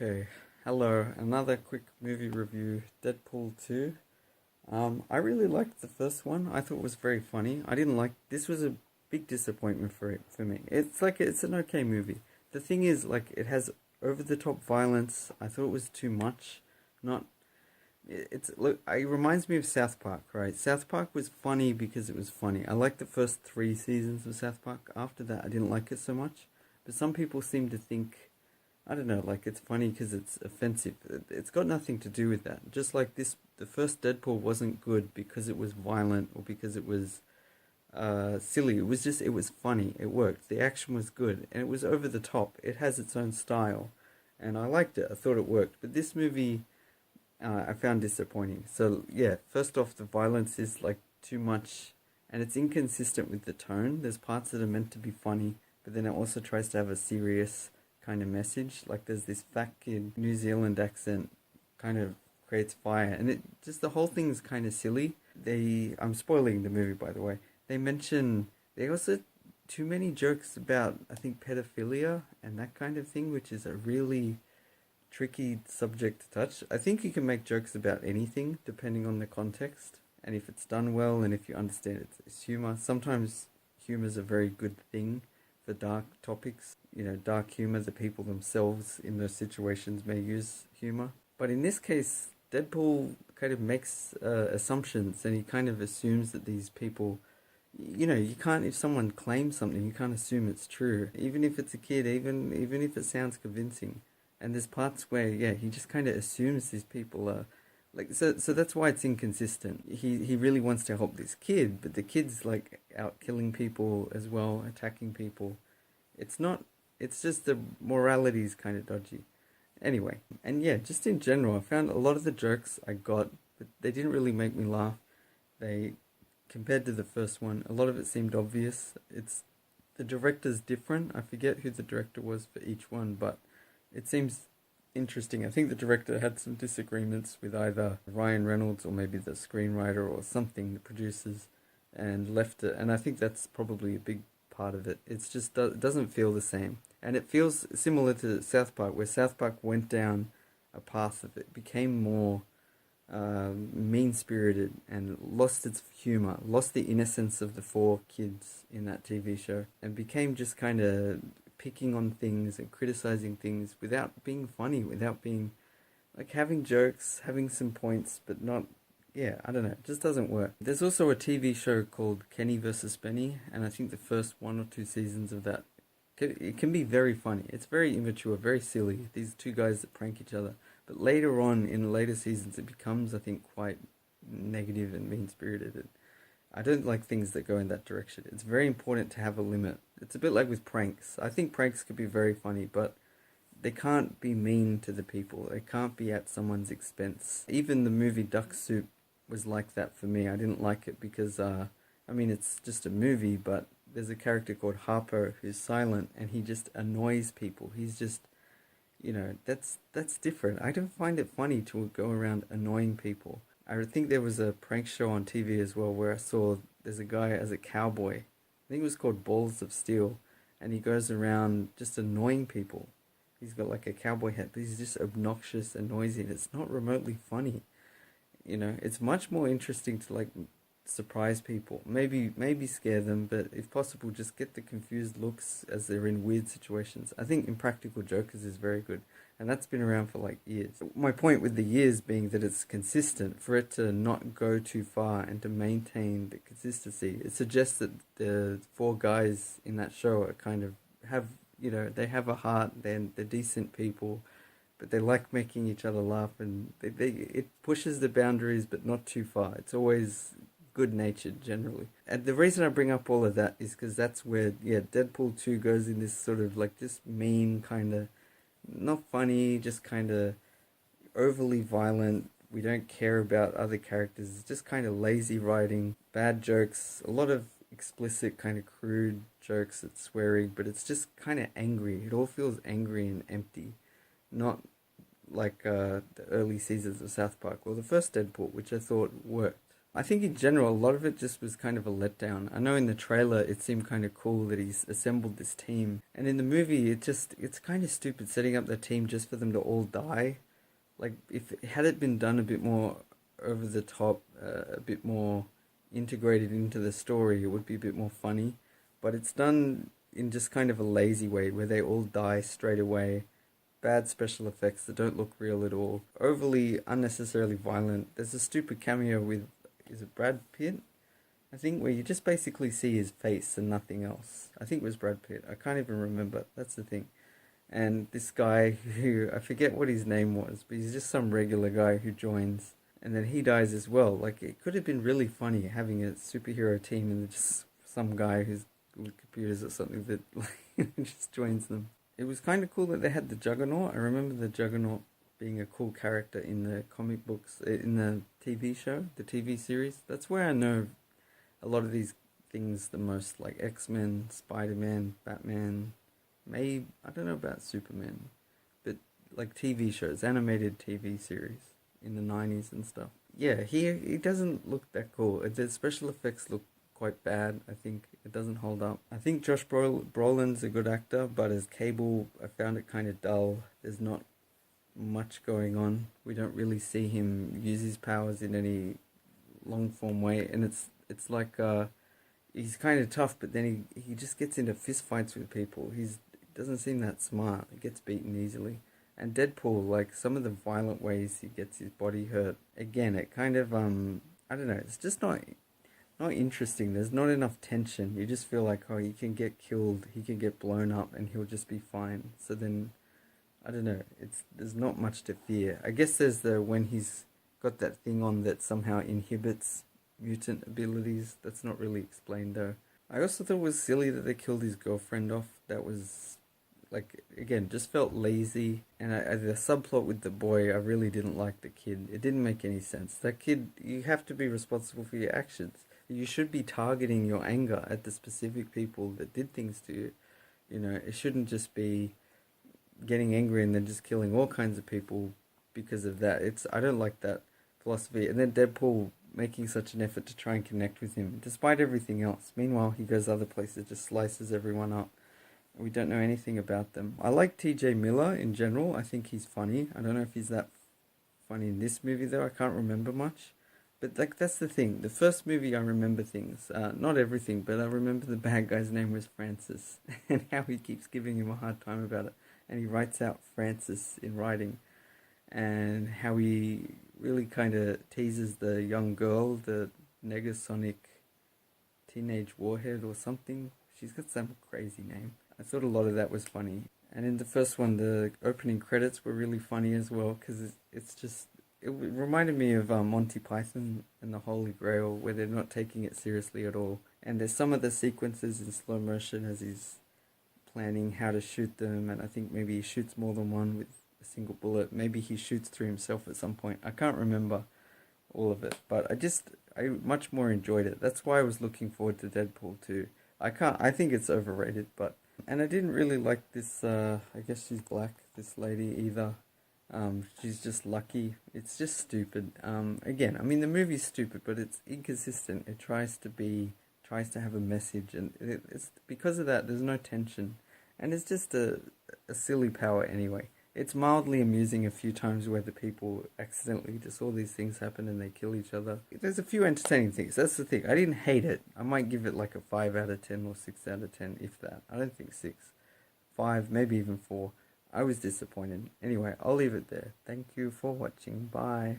Okay, hello. Another quick movie review, Deadpool 2. I really liked the first one. I thought it was very funny. I didn't like this was a big disappointment for me. It's an okay movie. The thing is it has over the top violence. I thought it was too much. Not it's look it reminds me of South Park, right? South Park was funny because it was funny. I liked the first 3 seasons of South Park. After that, I didn't like it so much. But some people seem to think I don't know, it's funny because it's offensive. It's got nothing to do with that. Just like this, the first Deadpool wasn't good because it was violent or because it was silly. It was funny. It worked. The action was good and it was over the top. It has its own style, and I liked it. I thought it worked. But this movie, I found disappointing. So yeah, first off, the violence is too much, and it's inconsistent with the tone. There's parts that are meant to be funny, but then it also tries to have a serious kind of message. Like there's this fat kid New Zealand accent kind of creates fire, and it just the whole thing is kind of silly. I'm spoiling the movie, by the way. They also too many jokes about, I think, pedophilia and that kind of thing, which is a really tricky subject to touch. I think you can make jokes about anything depending on the context and if it's done well and if you understand it's humor. Sometimes humor is a very good thing for dark topics. Dark humor, the people themselves in those situations may use humor. But in this case, Deadpool kind of makes assumptions, and he kind of assumes that these people, you can't, if someone claims something, you can't assume it's true. Even if it's a kid, even if it sounds convincing. And there's parts where, yeah, he just kind of assumes these people are, so that's why it's inconsistent. He really wants to help this kid, but the kid's out killing people as well, attacking people. It's just the morality is kind of dodgy. Anyway, and yeah, just in general, I found a lot of the jokes I got, but they didn't really make me laugh. They, compared to the first one, a lot of it seemed obvious. The director's different. I forget who the director was for each one, but it seems interesting. I think the director had some disagreements with either Ryan Reynolds or maybe the screenwriter or something, the producers, and left it. And I think that's probably a big part of it. It's just it doesn't feel the same. And it feels similar to South Park, where South Park went down a path of it became more mean-spirited and lost its humor, lost the innocence of the 4 kids in that TV show, and became just kind of picking on things and criticizing things without being funny, without being having jokes, having some points, but not. Yeah, I don't know. It just doesn't work. There's also a TV show called Kenny versus Benny, and I think the first 1 or 2 seasons of that, it can be very funny. It's very immature, very silly. These 2 guys that prank each other. But later on, in later seasons, it becomes, I think, quite negative and mean-spirited. I don't like things that go in that direction. It's very important to have a limit. It's a bit like with pranks. I think pranks could be very funny, but they can't be mean to the people. They can't be at someone's expense. Even the movie Duck Soup was like that for me. I didn't like it because, it's just a movie, but there's a character called Harpo who's silent and he just annoys people. He's just, that's different. I don't find it funny to go around annoying people. I think there was a prank show on TV as well where I saw there's a guy as a cowboy. I think it was called Balls of Steel, and he goes around just annoying people. He's got a cowboy hat, but he's just obnoxious and noisy, and it's not remotely funny. It's much more interesting to surprise people, maybe scare them, but if possible just get the confused looks as they're in weird situations. I think Impractical Jokers is very good, and that's been around for years. My point with the years being that it's consistent. For it to not go too far and to maintain the consistency, it suggests that the 4 guys in that show are kind of they have a heart, they're decent people, but they like making each other laugh, and it pushes the boundaries but not too far. It's always good-natured generally. And the reason I bring up all of that is because that's where, Deadpool 2 goes in this sort of this mean kind of, not funny, just kind of overly violent. We don't care about other characters. It's just kind of lazy writing, bad jokes, a lot of explicit kind of crude jokes at swearing, but it's just kind of angry. It all feels angry and empty. Not like the early seasons of South Park or the first Deadpool, which I thought worked. I think in general, a lot of it just was kind of a letdown. I know in the trailer it seemed kind of cool that he's assembled this team, and in the movie it's kind of stupid setting up the team just for them to all die. Like if had it been done a bit more over the top, a bit more integrated into the story, it would be a bit more funny. But it's done in just kind of a lazy way where they all die straight away. Bad special effects that don't look real at all. Overly unnecessarily violent. There's a stupid cameo with, is it Brad Pitt? I think where you just basically see his face and nothing else. I think it was Brad Pitt. I can't even remember. That's the thing. And this guy who, I forget what his name was, but he's just some regular guy who joins. And then he dies as well. Like, it could have been really funny having a superhero team and just some guy who's good with computers or something that like, just joins them. It was kind of cool that they had the Juggernaut. I remember the Juggernaut being a cool character in the comic books, in the TV show, the TV series. That's where I know a lot of these things the most, like X-Men, Spider-Man, Batman, maybe, I don't know about Superman, but like TV shows, animated TV series in the 90s and stuff. Yeah, he doesn't look that cool. The special effects look quite bad. I think it doesn't hold up. I think Josh Brolin's a good actor, but as Cable, I found it kind of dull. There's not much going on. We don't really see him use his powers in any long form way, and it's like he's kind of tough, but then he just gets into fist fights with people. He doesn't seem that smart. He gets beaten easily. And Deadpool, like some of the violent ways he gets his body hurt, again, it kind of I don't know. It's just not interesting. There's not enough tension. You just feel like, oh, he can get killed, he can get blown up, and he'll just be fine. So then, I don't know. There's not much to fear. I guess there's the when he's got that thing on that somehow inhibits mutant abilities. That's not really explained though. I also thought it was silly that they killed his girlfriend off. That was like again just felt lazy. And the subplot with the boy, I really didn't like the kid. It didn't make any sense. That kid, you have to be responsible for your actions. You should be targeting your anger at the specific people that did things to you. You know, it shouldn't just be getting angry and then just killing all kinds of people because of that. I don't like that philosophy. And then Deadpool making such an effort to try and connect with him, despite everything else. Meanwhile, he goes other places, just slices everyone up. We don't know anything about them. I like TJ Miller in general. I think he's funny. I don't know if he's that funny in this movie though. I can't remember much. But like that's the thing. The first movie I remember things. Not everything, but I remember the bad guy's name was Francis and how he keeps giving him a hard time about it. And he writes out Francis in writing. And how he really kind of teases the young girl, the Negasonic Teenage Warhead or something. She's got some crazy name. I thought a lot of that was funny. And in the first one, the opening credits were really funny as well because it's just... It reminded me of Monty Python and the Holy Grail where they're not taking it seriously at all. And there's some of the sequences in slow motion as he's planning how to shoot them. And I think maybe he shoots more than one with a single bullet. Maybe he shoots through himself at some point. I can't remember all of it. But I much more enjoyed it. That's why I was looking forward to Deadpool 2. I think it's overrated, but... And I didn't really like this, I guess she's black, this lady either. She's just lucky. It's just stupid. Again, I mean the movie's stupid, but it's inconsistent. It tries to have a message, and it's because of that there's no tension, and it's just a silly power anyway. It's mildly amusing a few times where the people accidentally just all these things happen and they kill each other. There's a few entertaining things. That's the thing. I didn't hate it. I might give it like a 5 out of 10 or 6 out of 10, if that. I don't think 6. 5, maybe even 4. I was disappointed. Anyway, I'll leave it there. Thank you for watching. Bye.